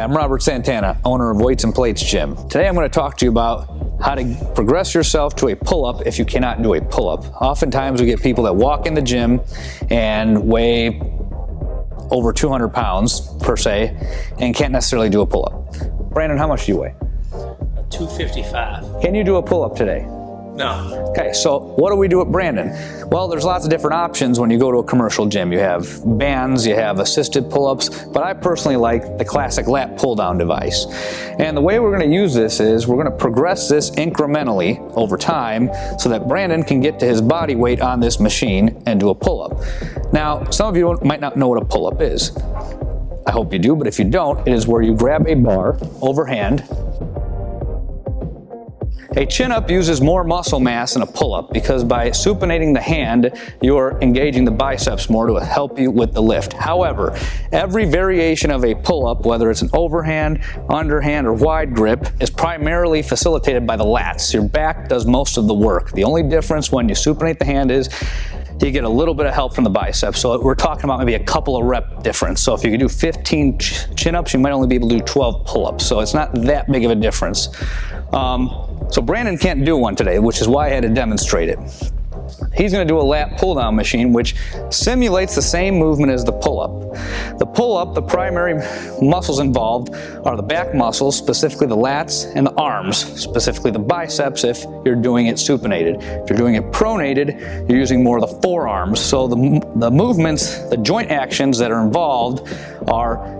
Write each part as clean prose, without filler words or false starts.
I'm Robert Santana, owner of Weights and Plates Gym. Today I'm going to talk to you about how to progress yourself to a pull-up if you cannot do a pull-up. Oftentimes we get people that walk in the gym and weigh over 200 pounds per se and can't necessarily do a pull-up. Brandon, how much do you weigh? 255. Can you do a pull-up today? No. Okay, so what do we do at Brandon? Well, there's lots of different options when you go to a commercial gym. You have bands, you have assisted pull-ups, but I personally like the classic lat pull-down device. And the way we're going to use this is we're going to progress this incrementally over time so that Brandon can get to his body weight on this machine and do a pull-up. Now, some of you might not know what a pull-up is. I hope you do, but if you don't, it is where you grab a bar overhand. A chin-up uses more muscle mass than a pull-up because by supinating the hand, you're engaging the biceps more to help you with the lift. However, every variation of a pull-up, whether it's an overhand, underhand, or wide grip, is primarily facilitated by the lats. Your back does most of the work. The only difference when you supinate the hand is you get a little bit of help from the biceps. So we're talking about maybe a couple of rep difference. So if you could do 15 chin-ups, you might only be able to do 12 pull-ups. So it's not that big of a difference. So Brandon can't do one today, which is why I had to demonstrate it. He's going to do a lat pull-down machine, which simulates the same movement as the pull-up. The pull-up, the primary muscles involved are the back muscles, specifically the lats, and the arms, specifically the biceps if you're doing it supinated. If you're doing it pronated, you're using more of the forearms. So the movements, the joint actions that are involved are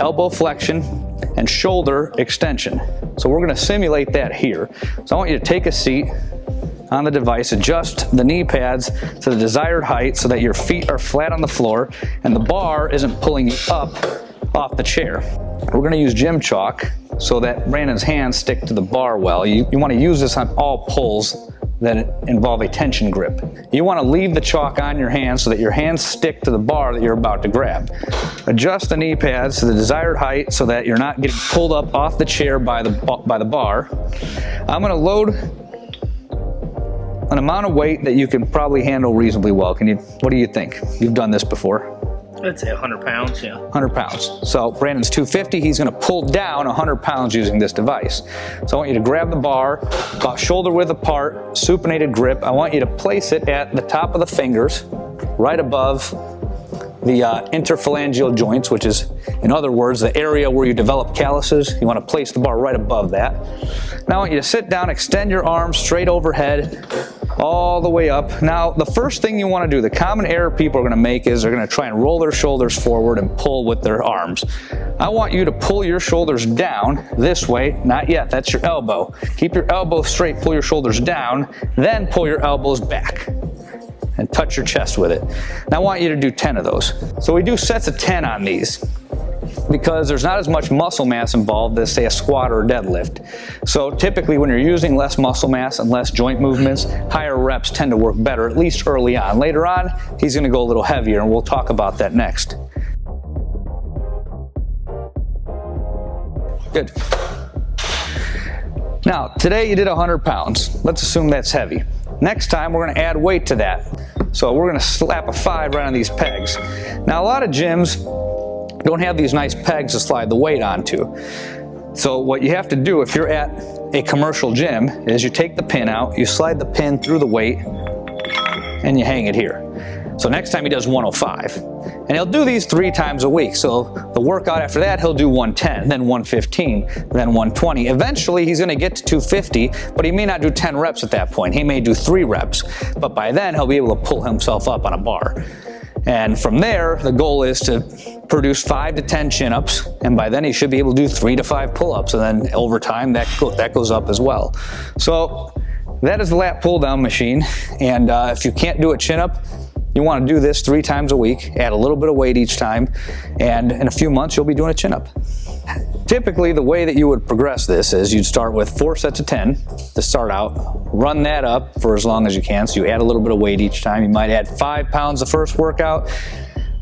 elbow flexion and shoulder extension. So we're going to simulate that here. So I want you to take a seat on the device, adjust the knee pads to the desired height so that your feet are flat on the floor and the bar isn't pulling you up off the chair. We're going to use gym chalk so that Brandon's hands stick to the bar well. You want to use this on all pulls that involve a tension grip. You want to leave the chalk on your hands so that your hands stick to the bar that you're about to grab. Adjust the knee pads to the desired height so that you're not getting pulled up off the chair by the bar. I'm going to load an amount of weight that you can probably handle reasonably well. What do you think? You've done this before. I'd say 100 pounds, yeah. 100 pounds. So Brandon's 250, he's gonna pull down 100 pounds using this device. So I want you to grab the bar, about shoulder width apart, supinated grip. I want you to place it at the top of the fingers, right above the interphalangeal joints, which is, in other words, the area where you develop calluses. You wanna place the bar right above that. Now I want you to sit down, extend your arms straight overhead, all the way up. Now, the first thing you want to do, the common error people are going to make is they're going to try and roll their shoulders forward and pull with their arms. I want you to pull your shoulders down this way. Not yet, that's your elbow. Keep your elbow straight, pull your shoulders down, then pull your elbows back and touch your chest with it. Now I want you to do 10 of those. So we do sets of 10 on these because there's not as much muscle mass involved as, say, a squat or a deadlift. So typically when you're using less muscle mass and less joint movements, higher reps tend to work better, at least early on. Later on, he's going to go a little heavier, and we'll talk about that next. Good. Now, today you did 100 pounds. Let's assume that's heavy. Next time, we're going to add weight to that. So we're going to slap a 5 right on these pegs. Now, a lot of gyms don't have these nice pegs to slide the weight onto. So what you have to do if you're at a commercial gym is you take the pin out, you slide the pin through the weight, and you hang it here. So next time he does 105. And he'll do these 3 times a week. So the workout after that, he'll do 110, then 115, then 120. Eventually, he's gonna get to 250, but he may not do 10 reps at that point. He may do 3 reps, but by then he'll be able to pull himself up on a bar. And from there, the goal is to produce 5 to 10 chin-ups, and by then he should be able to do 3 to 5 pull-ups, and then over time that goes up as well. So that is the lat pull-down machine, and if you can't do a chin-up, you want to do this 3 times a week, add a little bit of weight each time, and in a few months you'll be doing a chin-up. Typically, the way that you would progress this is you'd start with 4 sets of 10 to start out, run that up for as long as you can, so you add a little bit of weight each time. You might add 5 pounds the first workout,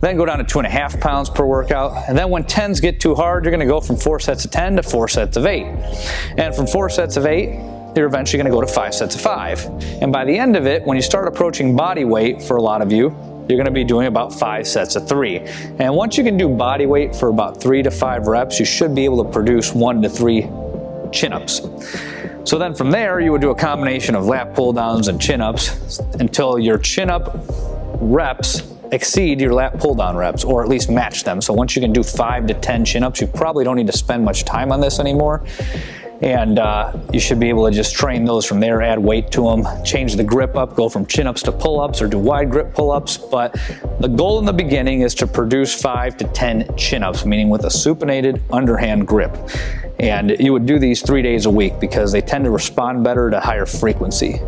then go down to 2.5 pounds per workout, and then when 10s get too hard, you're going to go from 4 sets of 10 to 4 sets of 8. And from 4 sets of 8, you're eventually going to go to 5 sets of 5. And by the end of it, when you start approaching body weight for a lot of you, you're gonna be doing about 5 sets of 3. And once you can do body weight for about 3 to 5 reps, you should be able to produce 1 to 3 chin-ups. So then from there, you would do a combination of lat pull downs and chin-ups until your chin-up reps exceed your lat pull down reps, or at least match them. So once you can do 5 to 10 chin-ups, you probably don't need to spend much time on this anymore. And you should be able to just train those from there, add weight to them, change the grip up, go from chin-ups to pull-ups, or do wide grip pull-ups. But the goal in the beginning is to produce 5 to 10 chin-ups, meaning with a supinated underhand grip. And you would do these 3 days a week because they tend to respond better to higher frequency.